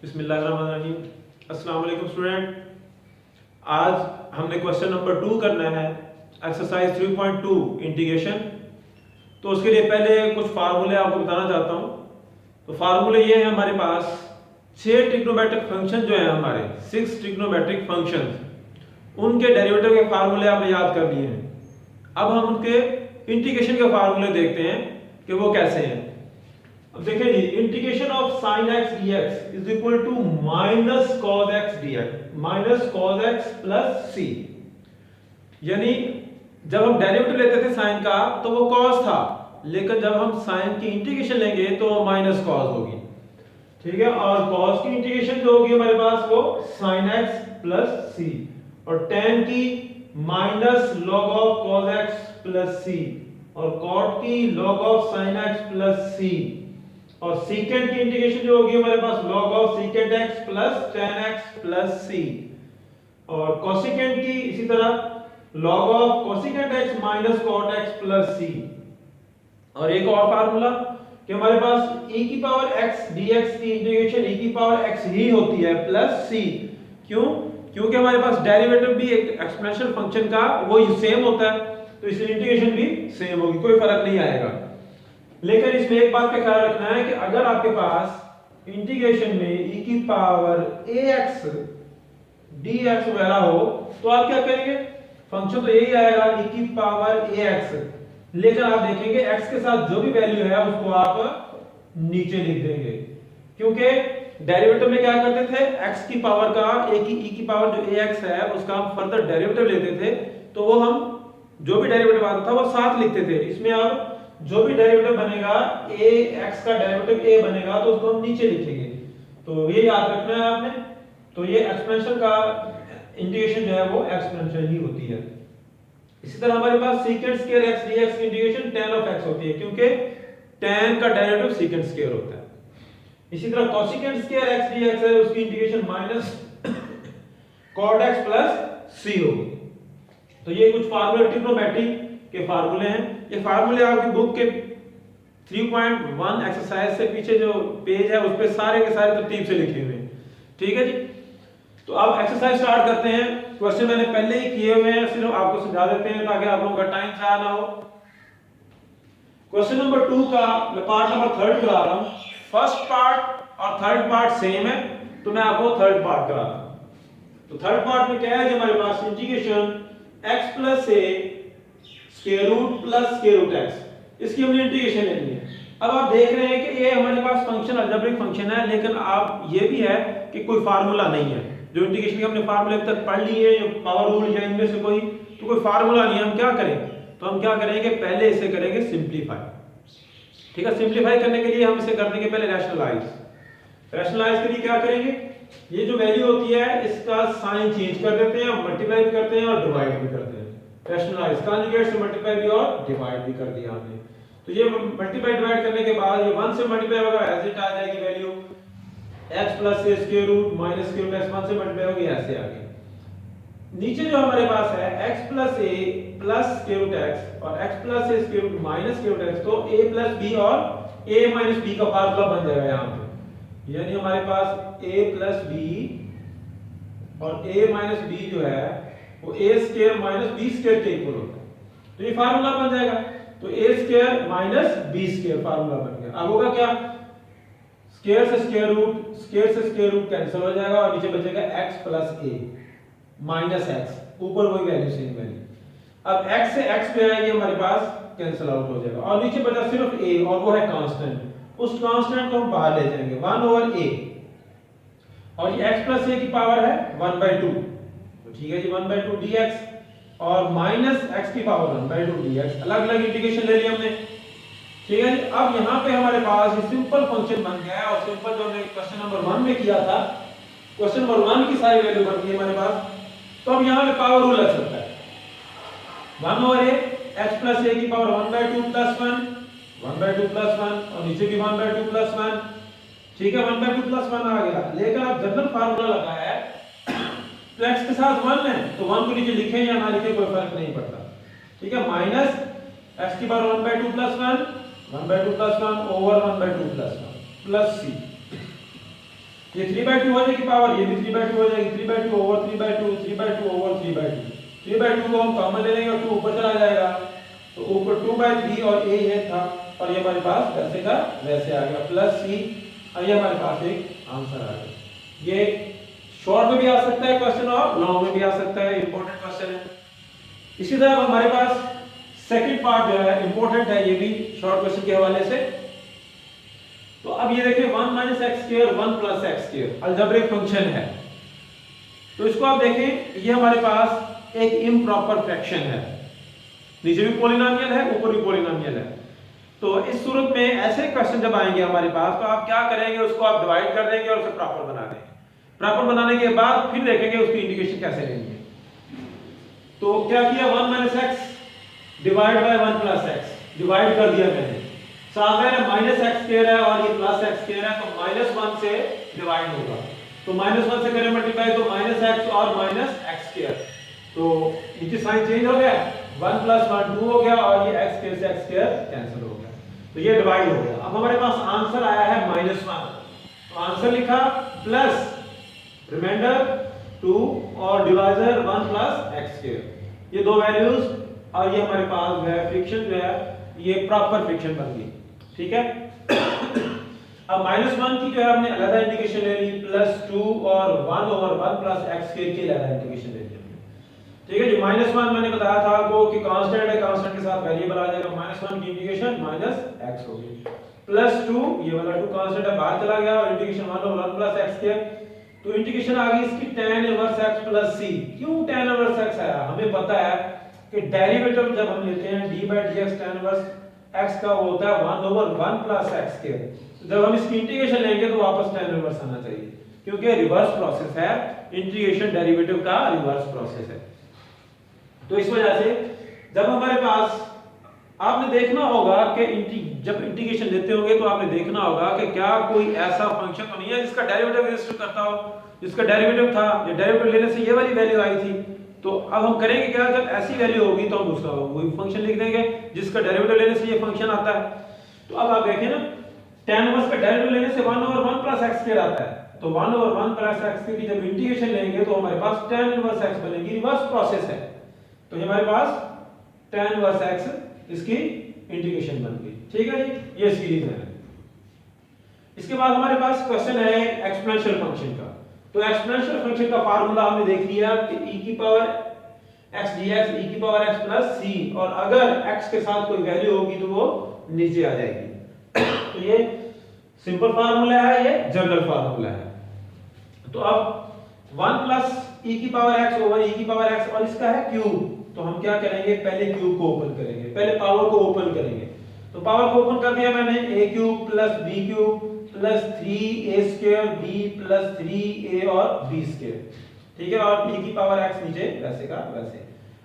बिस्मिल्लाहिर्रहमानिर्रहीम। अस्सलाम वालेकुम स्टूडेंट। आज हमने क्वेश्चन नंबर 2 करना है, एक्सरसाइज 3.2 इंटीग्रेशन। तो उसके लिए पहले कुछ फार्मूले आपको बताना चाहता हूँ। तो फार्मूले ये हैं हमारे पास 6 ट्रिग्नोमेट्रिक फंक्शन जो हैं हमारे 6 ट्रिग्नोमेट्रिक फंक्शन, उनके डेरिवेटिव के फार्मूले आपने याद कर लिए हैं। अब हम उनके इंटीग्रेशन के फार्मूले देखते हैं कि वो कैसे हैं। अब देखिए जी, integration of sin x dx is equal to minus cos x dx, minus cos x plus c। यानी जब हम डेरिवेटिव लेते थे sin का तो वो cos था, लेकिन जब हम sin की इंटीग्रेशन लेंगे तो माइनस cos होगी। ठीक है, और cos की इंटीग्रेशन जो होगी हमारे पास वो sin x प्लस c, और tan की minus log of cos x plus c, और cot की log of sin x plus c, और secant की इंटीग्रेशन जो होगी हमारे पास log of secant x plus tan x plus c, और cosecant की इसी तरह log of cosecant x minus cot x plus c। और एक और फार्मूला कि हमारे पास e की पावर x dx की इंटीग्रेशन e की पावर x ही होती है प्लस c। क्यों? क्योंकि हमारे पास डेरिवेटिव भी एक एक्सपोनेंशियल फंक्शन का वो सेम होता है, तो इसलिए इंटीग्रेशन भी सेम होगी, कोई फर्क नहीं आएगा। लेकिन इसमें एक बात का ख्याल रखना है कि अगर आपके पास इंटीग्रेशन में e की पावर ax dx वगैरह हो तो आप क्या करेंगे, फंक्शन तो यही आएगा e की पावर ax, लेकिन आप देखेंगे x के साथ जो भी वैल्यू है उसको आप नीचे लिख देंगे। क्योंकि डेरिवेटिव में क्या करते थे, x की पावर का e की पावर जो ax है उसका हम फर्दर डेरिवेटिव लेते थे, तो वो हम जो भी डेरिवेटिव आता था वो साथ लिखते थे। इसमें अब जो भी डेरिवेटिव बनेगा a x का डेरिवेटिव a बनेगा तो उसको हम नीचे लिखेंगे, तो ये याद रखना है आपने। तो ये एक्सपेंशन का इंटीग्रेशन जो है वो एक्सपेंशन ही होती है। इसी तरह हमारे पास secant स्क्वायर x dx की इंटीग्रेशन tan of x होती है, क्योंकि tan का डेरिवेटिव secant स्क्वायर होता है। इसी तरह cosecant स्क्वायर x dx है, उसकी integration minus cot x plus c होगी। तो ये कुछ फार्मूले ट्रिग्नोमेट्री के फार्मूले हैं। ये फार्मूले आपकी बुक के 3.1 एक्सरसाइज से पीछे जो पेज है उस पे सारे के सारे तरतीब से लिखे हुए हैं। ठीक है जी, तो अब एक्सरसाइज स्टार्ट करते हैं। क्वेश्चन मैंने पहले ही किए हुए हैं, सिर्फ आपको समझा देते हैं ताकि आप लोगों का टाइम ज़ाया ना हो। क्वेश्चन नंबर 2 का मैं पार्ट नंबर 3 करा रहा हूँ। फर्स्ट पार्ट और थर्ड पार्ट सेम है, तो मैं आपको थर्ड पार्ट करा रहा हूँ। तो थर्ड पार्ट में क्या है कि हमारे पास integration x plus a square root plus square root x, इसकी हमने इंटीग्रेशन लेनी है। अब आप देख रहे हैं कि ये हमारे पास फंक्शन अलजेब्रिक फंक्शन है, लेकिन आप ये भी है कि कोई फार्मूला नहीं है। जो इंटीग्रेशन के हमने फार्मूले अब तक पढ़ लिए हैं, पावर रूल या इनमें से कोई, तो कोई फार्मूला नहीं है। हम क्या करें, तो हम क्या करेंगे, पहले इसे करेंगे सिंप्लीफाई। ठीक है, सिंप्लीफाई करने के लिए हम इसे कर देंगे पहले रैशनलाइज। रैशनलाइज के लिए क्या करेंगे, ये जो वैल्यू होती है इसका साइन चेंज कर देते हैं, मल्टीप्लाई भी करते हैं और डिवाइड भी करते हैं। रैशनलाइज कॉन्जुगेट से मल्टीप्लाई भी और डिवाइड भी कर दिया हमने। तो ये मल्टीप्लाई डिवाइड करने के बाद ये 1 से मल्टीप्लाई होगा, ऐसे आ जाएगी value x plus a square root minus square root x 1 से मल्टीप्लाई होगी, ऐसे आ गई। नीचे जो हमारे पास है x plus a plus square root x और x plus a square root minus square root x, तो a प्लस b और a माइनस b का फार्मूला बन जाएगा यहाँ पे। यानी हमारे पास a प्लस b और a माइनस b जो है वो a square minus b square के इक्वल होता है, तो ये फार्मूला बन जाएगा। तो a square minus b square formula बन गया। अब होगा क्या, स्क्वायर से स्क्वायर रूट कैंसिल हो जाएगा और नीचे बचेगा x plus a minus x, ऊपर वही वैल्यू सेम वैल्यू। अब x से x पे आएगी हमारे पास, कैंसिल आउट हो जाएगा और नीचे बचा सिर्फ a, और वो है कांस्टेंट। उस कांस्टेंट को हम बाहर ले जाएंगे 1 ओवर a, और ये x प्लस a की पावर है 1/2। ठीक है जी, 1/2 dx और माइनस x की पावर 1/2 dx, अलग अलग इंटीग्रेशन ले लिया हमने। ठीक है जी, अब यहाँ पे हमारे पास ये सिंपल फंक्शन बन गया है, और सिंपल जो हमने क्वेश्चन नंबर 1 में किया था, क्वेश्चन नंबर 1 की सारी वैल्यू बन गई हमारे पास। तो अब यहाँ पे पावर रूल लग सकता है 1 over a, x plus a की पावर 1/2 प्लस 1, 1/2 प्लस 1, और नीचे भी 1/2 प्लस 1। ठीक है, 1/2 प्लस 1 आ गया, लेकिन अब जनरल फार्मूला लगाया है तो x के साथ 1 है, तो 1 को नीचे लिखें या ना लिखें कोई फर्क नहीं पड़ता। ठीक है, माइनस x की power 1/2 plus 1, 1/2 plus 1 over 1/2 plus 1 plus c। ये 3/2 हो जाएगी पावर, ये भी 3/2 हो जाएगी, 3/2 ओवर 3/2, 3/2 ओवर 3/2। 3/2 को हम कॉमन ले लेंगे और 2 ऊपर चला जाएगा, तो ऊपर 2/3 और ये था, और ये हमारे पास वैसे का वैसे आ गया प्लस c, और ये हमारे पास एक आंसर आ गया। ये शॉर्ट में भी आ सकता है क्वेश्चन और लॉन्ग में भी आ सकता है, इंपॉर्टेंट क्वेश्चन है। इसी तरह हमारे पास सेकंड पार्ट जो है इंपॉर्टेंट है, ये भी शॉर्ट क्वेश्चन के हवाले से। तो अब ये देखिए 1 - x² 1 + x² अलजेब्रिक फंक्शन है। तो इसको आप देखें, ये हमारे पास एक इम्प्रॉपर फ्रैक्शन है, नीचे भी पॉलिनोमियल है, ऊपर भी पॉलिनोमियल है। तो इस सूरत में ऐसे क्वेश्चन जब आएंगे हमारे पास, तो आप क्या करेंगे, उसको आप डिवाइड कर देंगे और उसे प्रॉपर बना देंगे। प्रॉपर बनाने के बाद फिर देखेंगे उसकी इंटीग्रेशन कैसे लेंगे। तो क्या किया, 1 - x divide by 1 + x, divide कर दिया मैंने। साथ में -x² है और ये +x² है, तो -1 से डिवाइड होगा, तो -1 से करें मल्टीप्लाई, तो -x और -x², तो नीचे साइन चेंज हो गया, 1 + 1 2 हो गया, और ये x² से x² कैंसिल हो गया, तो ये डिवाइड हो गया। अब हमारे पास आंसर आया है -1, तो आंसर लिखा प्लस रिमाइंडर 2 और डिवाइजर 1 + x², ये दो वैल्यूज, और ये हमारे पास जो है फ्रिक्शन जो है ये प्रॉपर फ्रिक्शन बन गई, ठीक है। अब -1 की जो है हमने अलग इंटीग्रेशन ले ली, +2 और 1/1 + x² की अलग इंटीग्रेशन ले ली, ठीक है जी। -1 मैंने बताया था आपको कि कांस्टेंट है, कांस्टेंट के साथ वेरिएबल आ जाएगा, -1 की इंटीग्रेशन -x हो गई, +2 ये वाला 2 कांस्टेंट है बाहर चला गया, और इंटीग्रेशन 1/1 + x², तो इंटीग्रेशन आ गई इसकी tan इनवर्स x + c। क्यों tan इनवर्स x आया, हमें पता है कि डेरिवेटिव जब हम लेते हैं d/dx tan इनवर्स x का वो होता है 1/1 + x², जब हम इसकी इंटीग्रेशन लेंगे तो वापस tan इनवर्स आना चाहिए, क्योंकि रिवर्स प्रोसेस है, इंटीग्रेशन डेरिवेटिव का रिवर्स प्रोसेस है। तो इस वजह से जब हमारे पास, आपने देखना होगा कि जब इंटीग्रेशन लेते होंगे तो आपने देखना होगा कि क्या कोई ऐसा फंक्शन तो नहीं है जिसका डेरिवेटिव एग्जिस्ट करता हो, जिसका डेरिवेटिव था, ये डेरिवेटिव लेने से ये वाली वैल्यू आई थी। तो अब हम करेंगे क्या, जब ऐसी वैल्यू होगी तो हम उसका वही फंक्शन लिख देंगे जिसका डेरिवेटिव लेने से ये फंक्शन आता है। तो अब आप देखें ना, tan इनवर्स का डेरिवेटिव लेने से 1/1 + x² आता है, तो 1/1 + x² की जब इंटीग्रेशन लेंगे तो हमारे पास tan इनवर्स x बनेगी, रिवर्स प्रोसेस है, तो हमारे पास tan इनवर्स x इसकी इंटीग्रेशन बन गई, ठीक है जी। ये सीरीज है। इसके बाद हमारे पास क्वेश्चन है एक्सपोनेंशियल फंक्शन का। तो एक्सपोनेंशियल फंक्शन का फार्मूला हमने देख लिया कि e⁻x dx e⁻x + c, और अगर x के साथ कोई वैल्यू होगी तो वो नीचे आ जाएगी। तो ये सिंपल फार्मूला है, ये जनरल फार्मूला है। तो अब 1 + e⁻x ओवर e⁻x, और इसका है क्यूब, तो हम क्या करेंगे, पहले क्यूब को ओपन करेंगे, पहले पावर को ओपन करेंगे। तो पावर को ओपन कर दिया मैंने, a³ + b³ + 3a² b + 3a और b², ठीक है, और e⁻x नीचे वैसे का वैसे।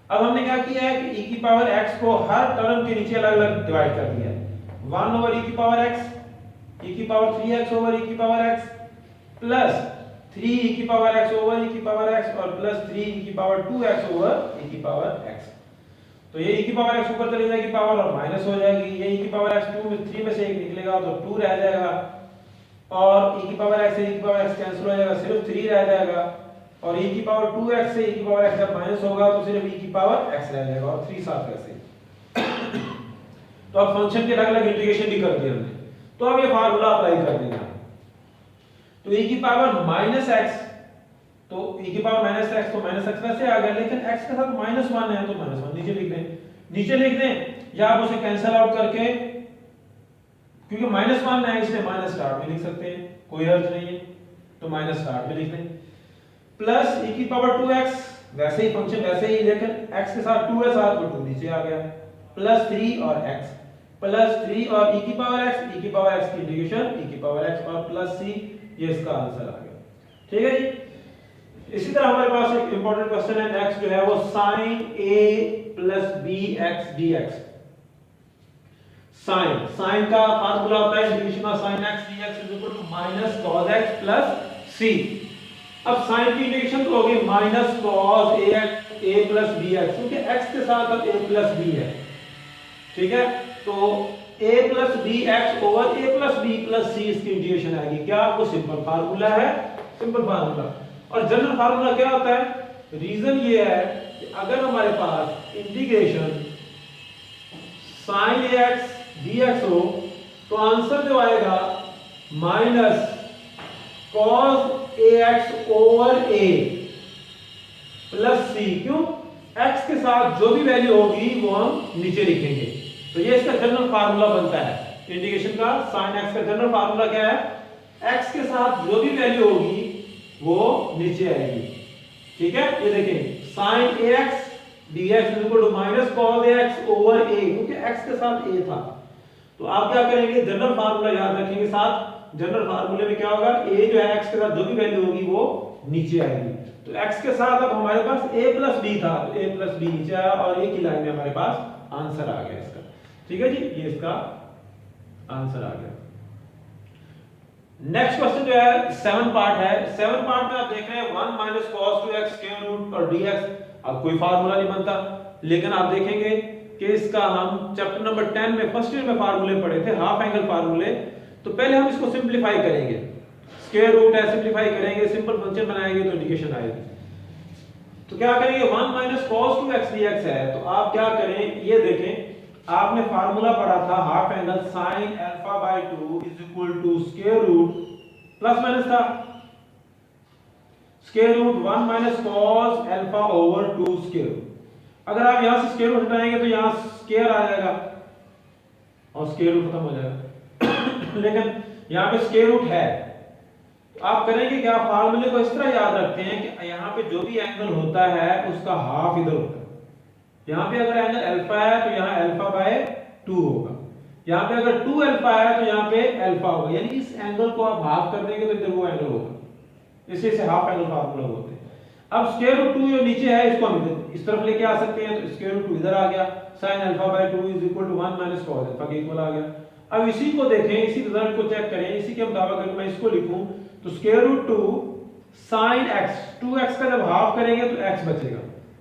अब हमने क्या किया है कि e⁻x को हर टर्म के नीचे अलग-अलग डिवाइड कर दिया है, 1/e⁻x, e⁻3x over e⁻x plus 3e⁻x over e⁻x और प्लस 3e⁻2x ओवर e⁻x। तो ये e⁻x ऊपर चली जाएगी पावर और माइनस हो जाएगी, ये e⁻x 2 में 3 में से एक निकलेगा तो 2 रह जाएगा, और e⁻x से e⁻x कैंसिल हो जाएगा, सिर्फ 3 रह जाएगा, और e⁻2x से e⁻x जब माइनस होगा तो सिर्फ e⁻x रह जाएगा, और 3 साथ वैसे। तो अब फंक्शन के अलग-अलग इंटीग्रेशन भी कर दिया हमने, तो अब ये फार्मूला अप्लाई कर देना। तो e⁻−x, तो e⁻−x तो -x वैसे आ गया, लेकिन x के साथ -1 है तो -1 नीचे लिख दें, नीचे लिख दें, या आप उसे कैंसिल आउट करके, क्योंकि -1 है इसलिए माइनस स्टार्ट में लिख सकते हैं, कोई हर्ज नहीं है, तो माइनस स्टार्ट में लिख दें, प्लस e⁻2x वैसे ही फंक्शन वैसे ही, लेकिन x के साथ 2 है साथ में 2 नीचे आ गया, प्लस 3 और x प्लस 3 और e⁻x की इंटीग्रेशन e⁻x और प्लस c, ये इसका आंसर आ गया, ठीक है जी। इसी तरह हमारे पास एक इंपॉर्टेंट क्वेश्चन है नेक्स्ट, जो है वो sin a + bx dx। sin का फार्मूला होता है integration of sin x dx -cos x + c। अब sin की इंटीग्रेशन तो होगी -cos a + bx, क्योंकि x के साथ अब a + b है, ठीक है। तो ए प्लस बी एक्स ओवर ए प्लस बी प्लस सी इसकी इंटीग्रेशन आएगी। क्या? वो सिंपल फार्मूला है, सिंपल फार्मूला। और जनरल फार्मूला क्या होता है? रीजन ये है कि अगर हमारे पास इंटीग्रेशन साइन ए एक्स डी एक्स हो तो आंसर जो आएगा minus cos A x over A plus सी। क्यों? x के साथ जो भी वैल्यू होगी वो हम नीचे लिखेंगे। तो ये इसका जनरल फार्मूला बनता है इंटीग्रेशन का। sin x का जनरल फार्मूला क्या है? x के साथ जो भी वैल्यू होगी वो नीचे आएगी। ठीक है, ये देखें sin ax dx equal to minus cos ax over a, क्योंकि x के साथ a था। तो आप क्या करेंगे? जनरल फार्मूला याद रखेंगे साथ। जनरल फार्मूले में क्या होगा? a जो है x के साथ जो भी वैल्यू होगी वो नीचे आएगी। तो x के साथ अब हमारे पास a प्लस b था, तो a प्लस b नीचे आया और a की लाइन में हमारे पास आंसर आ गया इसका। ठीक है जी, ये इसका आंसर आ गया। नेक्स्ट क्वेश्चन जो है 7 पार्ट है। 7 पार्ट में आप देख रहे हैं 1 minus cos 2x square root और dx। अब कोई फार्मूला नहीं बनता, लेकिन आप देखेंगे कि इसका हम चैप्टर नंबर 10 में फर्स्ट ईयर में फार्मूले पढ़े थे, हाफ एंगल फार्मूले। तो पहले हम इसको सिंपलीफाई करेंगे, स्क्वायर रूट है, सिंपलीफाई करेंगे, सिंपल फंक्शन बनाएंगे तो इंटीग्रेशन आएगी। तो क्या करेंगे? 1 माइनस cos 2x dx है। तो आप क्या करें? ये देखें, आपने फार्मूला पढ़ा था half angle sin alpha by 2 is equal to square root plus minus था square root 1 minus cos alpha over 2 square. अगर आप यहां से स्क्वायर रूट हटाएंगे तो यहां स्क्वायर आ जाएगा और स्क्वायर रूट खत्म हो जाएगा। लेकिन यहां पे स्क्वायर रूट है। आप करेंगे क्या? फार्मूले को इस तरह याद रखते हैं कि यहाँ पे जो भी एंगल होता है उसका हाफ इधर होता है। यहाँ पे अगर एंगल अल्फा है तो यहाँ अल्फा बाय 2 होगा। यहाँ पे अगर 2 अल्फा है तो यहाँ पे अल्फा होगा, यानी इस एंगल को आप हाफ कर देंगे तो इधर वो एंगल होगा। इसी से हाफ एंगल फार्मूला होते हैं। अब स्क्वायर रूट 2 जो नीचे है इसको हम इस तरफ लेके आ सकते हैं, तो स्क्वायर रूट 2 इधर आ गया। sin alpha by 2 is equal to 1 minus cos alpha के इक्वल आ गया। अब इसी को देखें, इसी रिजल्ट को चेक करें, इसी के मुताबिक अगर मैं इसको लिखूं तो square root 2 sin x, 2x का जब हाफ करेंगे तो x बचेगा।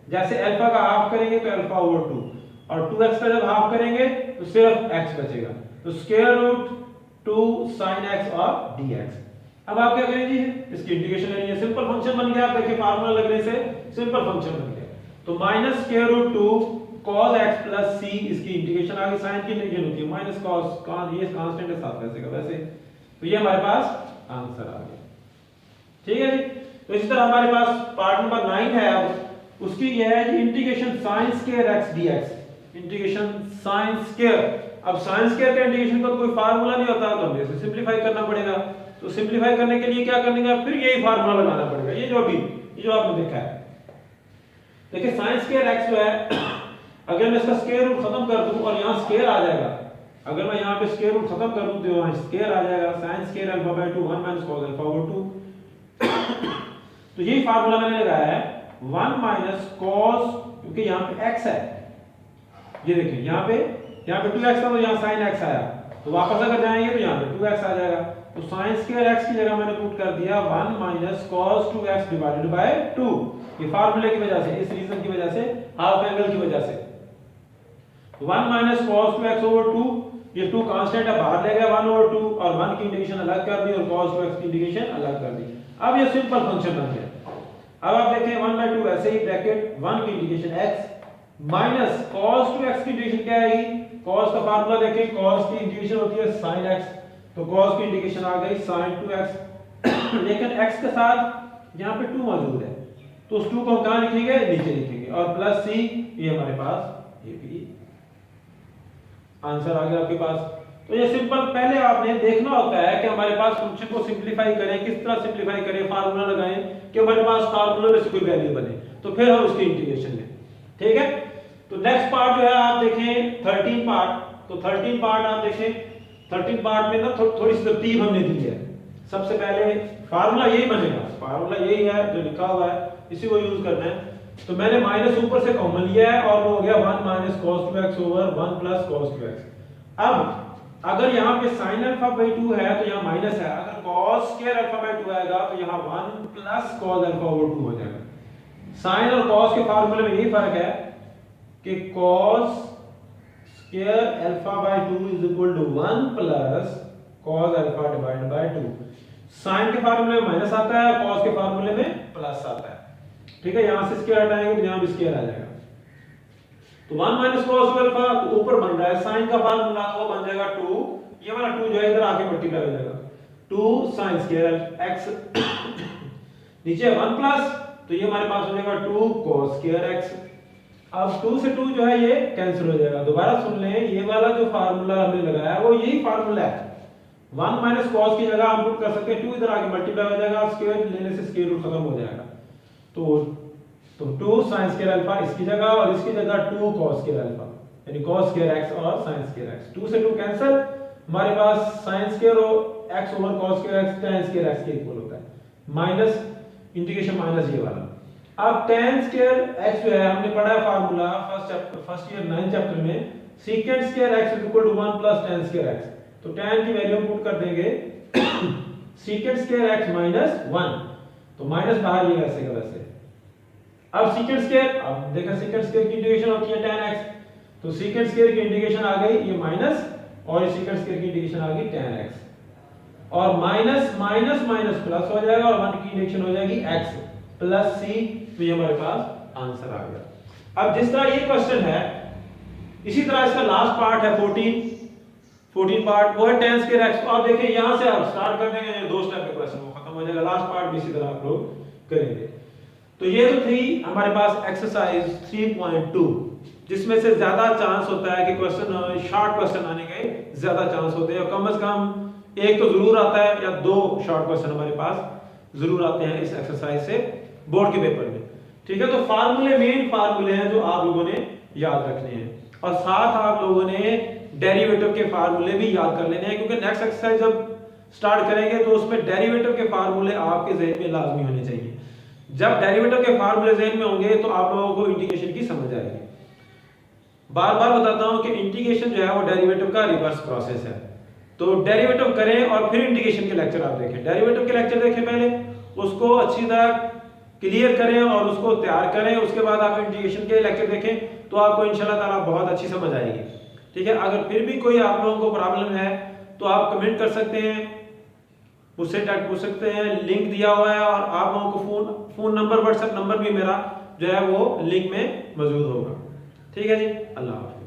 जैसे अल्फा का हाफ करेंगे तो अल्फा ओवर 2, और 2x का जब हाफ करेंगे तो सिर्फ x बचेगा। तो स्क्वायर रूट 2 sin x और dx। अब आप क्या करेंगे? इसकी इंटीग्रेशन लेनी है, सिंपल फंक्शन बन गया। आप देखिए फार्मूला लगने से सिंपल फंक्शन बन गया। तो minus square root 2 cos x plus c, इसकी इंटीग्रेशन आ गई। sin की इंटीग्रेशन होती है माइनस cos, ये कांस्टेंट है साथ वैसे का वैसे। तो ये हमारे पास आंसर आ गया। ठीक है जी। तो इसी तरह हमारे पास पार्ट नंबर 9 है। अब उसकी यह है जी integration sin square x dx, integration sin square. अब sin स्क्वायर का इंटीग्रेशन का कोई फार्मूला नहीं होता, तो हमें इसे सिंपलीफाई करना पड़ेगा। तो सिंपलीफाई करने के लिए क्या करने का? फिर यही फार्मूला लगाना पड़ेगा। ये जो आपने देखा है, देखिए sin स्क्वायर x जो है, अगर मैं इसका स्क्वायर रूट खत्म कर दूं और यहां स्क्वायर आ जाएगा, अगर मैं यहां पे स्क्वायर रूट खत्म कर दूं तो वहां स्क्वायर आ जाएगा। sin square alpha by 2 1 minus cos alpha over 2। तो यही फार्मूला मैंने लगाया है 1 माइनस cos, क्योंकि यहां पे x है। ये देखिए यहां पे 2x था तो यहां sin x आया, तो वापस अगर जाएंगे तो यहां पे 2x आ जाएगा। तो sin स्क्वायर x की जगह मैंने पुट कर दिया 1 minus cos 2x divided by 2। ये फार्मूले की वजह से, इस रीजन की वजह से, हाफ एंगल की वजह से 1 माइनस cos 2x ओवर 2, ये 2 कांस्टेंट है, बाहर ले गया 1 ओवर 2 और 1 की इंटीग्रेशन अलग कर दी और cos 2x की इंटीग्रेशन अलग कर दी। अब ये सिंपल फंक्शन बन गया। अब आप देखें 1/2 ऐसे ही ब्रैकेट 1 की integration x minus cos 2x की इंटीग्रेशन क्या आएगी? cos का फार्मूला देखें, cos की इंटीग्रेशन होती है sin x, तो cos की इंटीग्रेशन आ गई sin 2x। लेकिन x के साथ यहाँ पे 2 मौजूद है, तो उस 2 को हम कहाँ लिखेंगे? नीचे लिखेंगे। और प्लस c, ये हमारे पास ये भी आंसर आ गया आपके पास। तो ये सिंपल, पहले आपने देखना होता है कि हमारे पास फंक्शन को सिंपलीफाई करें, किस तरह सिंपलीफाई करें, फार्मूला लगाएं कि हमारे पास फार्मूला में से कोई वैल्यू बने, तो फिर हम उसकी इंटीग्रेशन लें। ठीक है। तो नेक्स्ट पार्ट जो है आप देखें 13 पार्ट। तो 13 पार्ट आप देखें, 13 पार्ट में ना थोड़ी सी तरतीब हमने दी है। सबसे पहले फार्मूला यही बनेगा, फार्मूला यही है जो लिखा हुआ है, इसी को यूज करना है। तो मैंने माइनस ऊपर से कॉमन लिया है और वो हो गया 1 minus cos 2x over 1 plus cos 2x। अब अगर यहाँ पे sin अल्फा बाय 2 है तो यहाँ माइनस है, अगर cos स्क्वायर अल्फा बाय 2 आएगा तो यहाँ 1 प्लस cos अल्फा ओवर 2 हो जाएगा। sin और cos के फार्मूले में यही फर्क है कि cos square alpha by 2 is equal to 1 plus cos alpha divide by 2। Sine के फार्मूले में माइनस आता है, cos के फार्मूले में प्लस आता है। ठीक है, यहां से स्क्वायर हटाएंगे तो यहां भी स्क्वायर आ जाएगा। तो 1 माइनस cos अल्फा तो ऊपर बन रहा है साइन का फार्मूला, तो बन जाएगा 2, ये वाला 2 जो है इधर आके मल्टीप्लाई हो जाएगा 2 sin स्क्वायर x नीचे 1 प्लस, तो ये हमारे पास हो जाएगा 2 cos स्क्वायर x। अब 2 से 2 जो है ये कैंसिल हो जाएगा। दोबारा सुन लें, ये वाला जो फार्मूला हमने लगाया वो यही फार्मूला है। 1 माइनस cos की जगह हम पुट कर सकते हैं 2, इधर आके मल्टीप्लाई हो जाएगा, स्क्वायर लेने से स्क्वायर रूट खत्म हो जाएगा। तो 2 sin स्क्वायर अल्फा इसकी जगह, और इसकी जगह 2 cos स्क्वायर अल्फा, यानी cos स्क्वायर x और sin स्क्वायर x। 2 से 2 कैंसिल, हमारे पास sin square x over cos square x tan square x के इक्वल होता है, माइनस इंटीग्रेशन माइनस ये वाला। अब tan स्क्वायर x जो है हमने पढ़ा है फार्मूला फर्स्ट ईयर 9 चैप्टर में, secant square x is equal to 1 plus tan square x। तो tan की वैल्यू पुट कर देंगे secant स्क्वायर x माइनस 1, तो माइनस बाहर ये वैसे का वैसे। अब secant स्क्वायर, अब देखा secant स्क्वायर की इंटीग्रेशन होती है tan x, तो secant स्क्वायर की इंटीग्रेशन आ गई ये माइनस, और ये secant स्क्वायर की इंटीग्रेशन आ गई tan x, और माइनस माइनस माइनस प्लस हो जाएगा, और 1 की इंटीग्रेशन हो जाएगी x प्लस c, तो ये हमारे पास आंसर आ गया। अब जिस तरह ये क्वेश्चन है, इसी तरह इसका लास्ट पार्ट है 14 पार्ट, वो है tan स्क्वायर x। और देखिए यहां से आप स्टार्ट कर देंगे, ये 2 स्टेप के क्वेश्चन वो खत्म हो जाएगा, लास्ट पार्ट भी इसी तरह आप लोग करेंगे। तो ये तो थी हमारे पास एक्सरसाइज 3.2, जिसमें से ज्यादा चांस होता है कि क्वेश्चन शॉर्ट क्वेश्चन आने के ज्यादा चांस होते हैं, और कम से कम एक तो जरूर आता है या 2 शॉर्ट क्वेश्चन हमारे पास जरूर आते हैं इस एक्सरसाइज से बोर्ड के पेपर में। ठीक है, तो फार्मूले मेन फार्मूले हैं जो आप लोगों ने याद रखने हैं, और साथ आप लोगों ने डेरिवेटिव के फार्मूले भी याद कर लेने हैं, क्योंकि नेक्स्ट एक्सरसाइज जब स्टार्ट करेंगे तो उसमें डेरिवेटिव के फार्मूले आपके ज़हन में लाजमी होने चाहिए। जब डेरिवेटिव के फार्मूले ज़हन में होंगे तो आप लोगों को इंटीग्रेशन की समझ आएगी। बार बार बताता हूं कि इंटीग्रेशन जो है वो डेरिवेटिव का रिवर्स प्रोसेस है। तो डेरिवेटिव करें और फिर इंटीग्रेशन के लेक्चर आप देखें, डेरिवेटिव के लेक्चर देखें पहले, उसको अच्छी तरह क्लियर करें और उसको तैयार करें, उसके बाद आप इंटीग्रेशन के लेक्चर देखें, तो आपको इंशाल्लाह ताला बहुत अच्छी समझ आएगी। ठीक है, अगर फिर भी कोई आप लोगों को प्रॉब्लम है तो आप कमेंट कर सकते हैं, मुझसे डायरेक्ट पूछ सकते हैं, लिंक दिया हुआ है, और आप लोगों को फोन नंबर व्हाट्सएप नंबर भी मेरा जो है वो लिंक में मौजूद होगा। ठीक है जी, अल्लाह हाफ़िज़।